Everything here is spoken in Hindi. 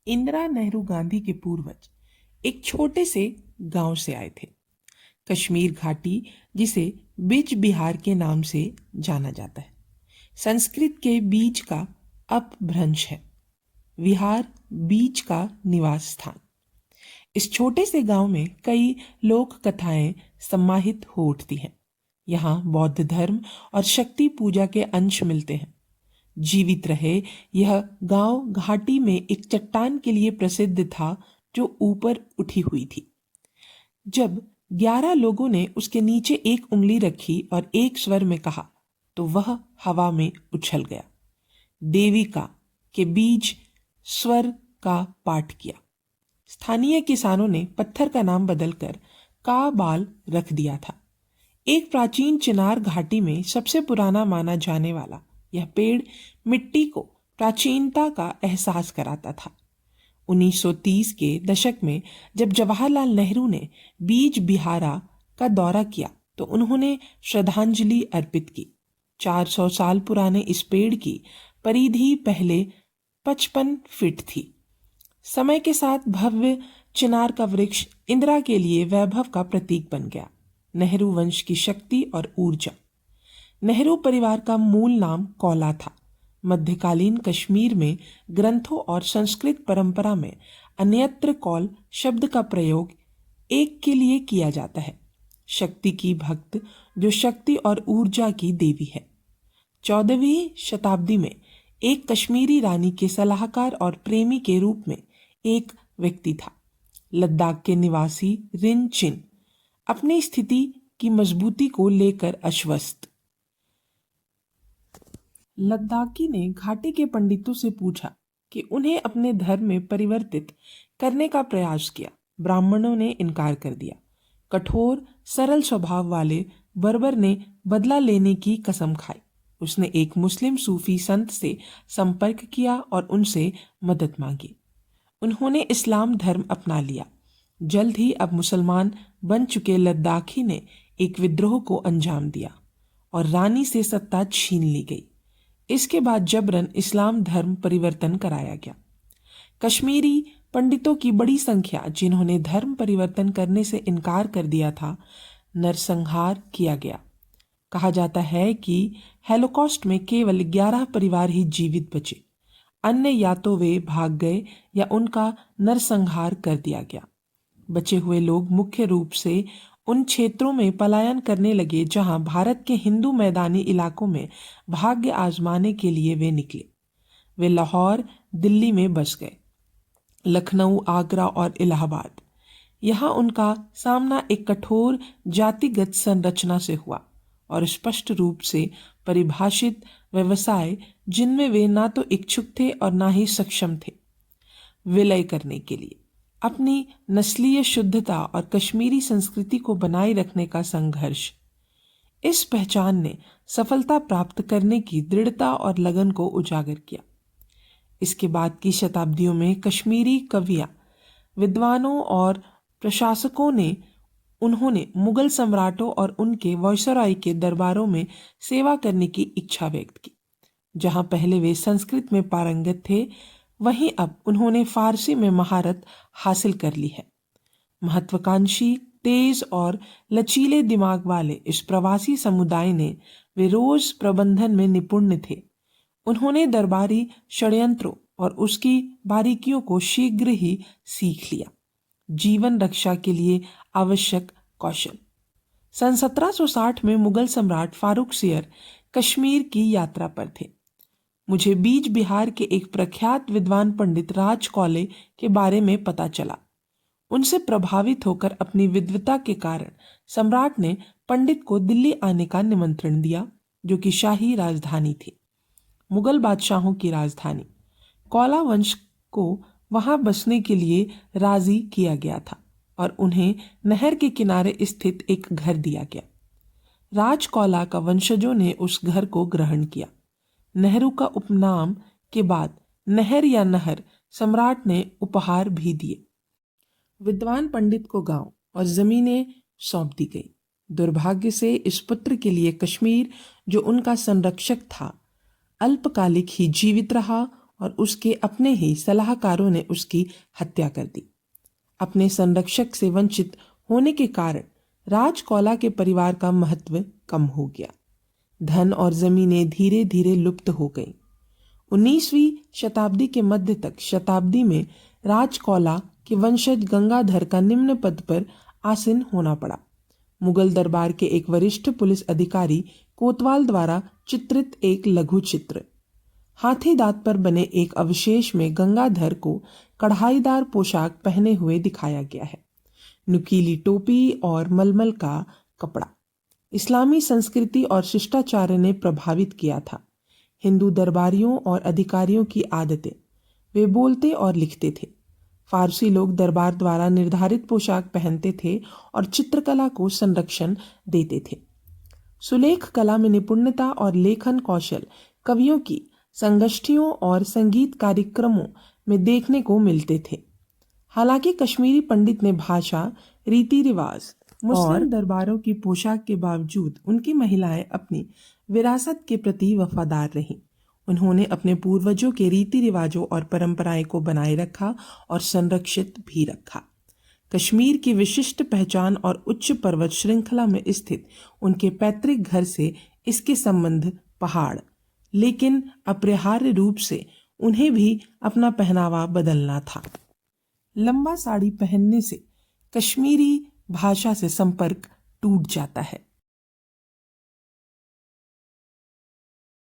इंदिरा नेहरू गांधी के पूर्वज एक छोटे से गांव से आए थे, कश्मीर घाटी, जिसे बिज बिहार के नाम से जाना जाता है। संस्कृत के बीज का अपभ्रंश है, विहार बीज का निवास स्थान। इस छोटे से गांव में कई लोक कथाएं समाहित हो उठती हैं। यहाँ बौद्ध धर्म और शक्ति पूजा के अंश मिलते हैं। जीवित रहे यह गांव घाटी में एक चट्टान के लिए प्रसिद्ध था जो ऊपर उठी हुई थी। जब 11 लोगों ने उसके नीचे एक उंगली रखी और एक स्वर में कहा तो वह हवा में उछल गया। देविका के बीज स्वर का पाठ किया। स्थानीय किसानों ने पत्थर का नाम बदलकर काबाल रख दिया था। एक प्राचीन चिनार घाटी में सबसे पुराना माना जाने वाला यह पेड़ मिट्टी को प्राचीनता का एहसास कराता था। 1930 के दशक में जब जवाहरलाल नेहरू ने बीज बिहारा का दौरा किया तो उन्होंने श्रद्धांजलि अर्पित की। 400 साल पुराने इस पेड़ की परिधि पहले 55 फीट थी। समय के साथ भव्य चिनार का वृक्ष इंदिरा के लिए वैभव का प्रतीक बन गया। नेहरू वंश की शक्ति और ऊर्जा। नेहरू परिवार का मूल नाम कौला था। मध्यकालीन कश्मीर में ग्रंथों और संस्कृत परंपरा में अन्यत्र कौल शब्द का प्रयोग एक के लिए किया जाता है, शक्ति की भक्त जो शक्ति और ऊर्जा की देवी है। 14वीं शताब्दी में एक कश्मीरी रानी के सलाहकार और प्रेमी के रूप में एक व्यक्ति था, लद्दाख के निवासी रिन चिन, अपनी स्थिति की मजबूती को लेकर आश्वस्त। लद्दाखी ने घाटी के पंडितों से पूछा कि उन्हें अपने धर्म में परिवर्तित करने का प्रयास किया। ब्राह्मणों ने इनकार कर दिया। कठोर सरल स्वभाव वाले बर्बर ने बदला लेने की कसम खाई। उसने एक मुस्लिम सूफी संत से संपर्क किया और उनसे मदद मांगी। उन्होंने इस्लाम धर्म अपना लिया। जल्द ही अब मुसलमान बन चुके लद्दाखी ने एक विद्रोह को अंजाम दिया और रानी से सत्ता छीन ली गई। इसके बाद जबरन इस्लाम धर्म परिवर्तन कराया गया। कश्मीरी पंडितों की बड़ी संख्या जिन्होंने धर्म परिवर्तन करने से इनकार कर दिया था, नरसंहार किया गया। कहा जाता है कि हेलोकॉस्ट में केवल 11 परिवार ही जीवित बचे। अन्य या तो वे भाग गए या उनका नरसंहार कर दिया गया। बचे हुए लोग मुख्य रूप से उन क्षेत्रों में पलायन करने लगे जहां भारत के हिंदू मैदानी इलाकों में भाग्य आजमाने के लिए वे निकले। वे लाहौर, दिल्ली में बस गए, लखनऊ, आगरा और इलाहाबाद। यहाँ उनका सामना एक कठोर जातिगत संरचना से हुआ और स्पष्ट रूप से परिभाषित व्यवसाय जिनमें वे ना तो इच्छुक थे और ना ही सक्षम थे विलय करने के लिए। अपनी नस्लीय शुद्धता और कश्मीरी संस्कृति को बनाए रखने का संघर्ष। इस पहचान ने सफलता प्राप्त करने की दृढ़ता और लगन को उजागर किया। इसके बाद की शताब्दियों में कश्मीरी कवियां, विद्वानों और प्रशासकों ने उन्होंने मुगल सम्राटों और उनके वायसराय के दरबारों में सेवा करने की इच्छा व्यक्त की। जहां पहले वे संस्कृत में पारंगत थे, वहीं अब उन्होंने फारसी में महारत हासिल कर ली है। महत्वाकांक्षी, तेज और लचीले दिमाग वाले इस प्रवासी समुदाय ने वे रोज प्रबंधन में निपुण थे। उन्होंने दरबारी षड्यंत्रों और उसकी बारीकियों को शीघ्र ही सीख लिया। जीवन रक्षा के लिए आवश्यक कौशल। सन 1760 में मुगल सम्राट फारूक सियर कश्मीर की यात्रा पर थे। मुझे बीज बिहार के एक प्रख्यात विद्वान पंडित राज कौले के बारे में पता चला। उनसे प्रभावित होकर अपनी विद्वता के कारण सम्राट ने पंडित को दिल्ली आने का निमंत्रण दिया, जो कि शाही राजधानी थी, मुगल बादशाहों की राजधानी। कौला वंश को वहां बसने के लिए राजी किया गया था और उन्हें नहर के किनारे स्थित एक घर दिया गया। राजकौला का वंशजों ने उस घर को ग्रहण किया। नेहरू का उपनाम के बाद नहर या नहर सम्राट ने उपहार भी दिए। विद्वान पंडित को गांव और जमीनें सौंप दी गई। दुर्भाग्य से इस पुत्र के लिए कश्मीर, जो उनका संरक्षक था, अल्पकालिक ही जीवित रहा और उसके अपने ही सलाहकारों ने उसकी हत्या कर दी। अपने संरक्षक से वंचित होने के कारण राजकौला के परिवार का महत्व कम हो गया। धन और जमीनें धीरे धीरे लुप्त हो गईं। 19वीं शताब्दी के मध्य तक शताब्दी में राजकौला के वंशज गंगाधर का निम्न पद पर आसीन होना पड़ा। मुगल दरबार के एक वरिष्ठ पुलिस अधिकारी कोतवाल द्वारा चित्रित एक लघु चित्र हाथी दांत पर बने एक अवशेष में गंगाधर को कढ़ाईदार पोशाक पहने हुए दिखाया गया है। नुकीली टोपी और मलमल का कपड़ा इस्लामी संस्कृति और शिष्टाचार ने प्रभावित किया था। हिंदू दरबारियों और अधिकारियों की आदतें वे बोलते और लिखते थे। फारसी लोग दरबार द्वारा निर्धारित पोशाक पहनते थे और चित्रकला को संरक्षण देते थे। सुलेख कला में निपुणता और लेखन कौशल कवियों की संगोष्ठियों और संगीत कार्यक्रमों में देखने को मिलते थे। हालांकि कश्मीरी पंडित ने भाषा, रीति रिवाज मुस्लिम दरबारों की पोशाक के बावजूद उनकी महिलाएं अपनी विरासत के प्रति वफादार रहीं। उन्होंने अपने पूर्वजों के रीति रिवाजों और परंपराएं को बनाए रखा और संरक्षित भी रखा। कश्मीर की विशिष्ट पहचान और उच्च पर्वत श्रृंखला में स्थित उनके पैतृक घर से इसके संबंध पहाड़, लेकिन अपरिहार्य रूप से उन्हें भी अपना पहनावा बदलना था। लंबा साड़ी पहनने से कश्मीरी भाषा से संपर्क टूट जाता है।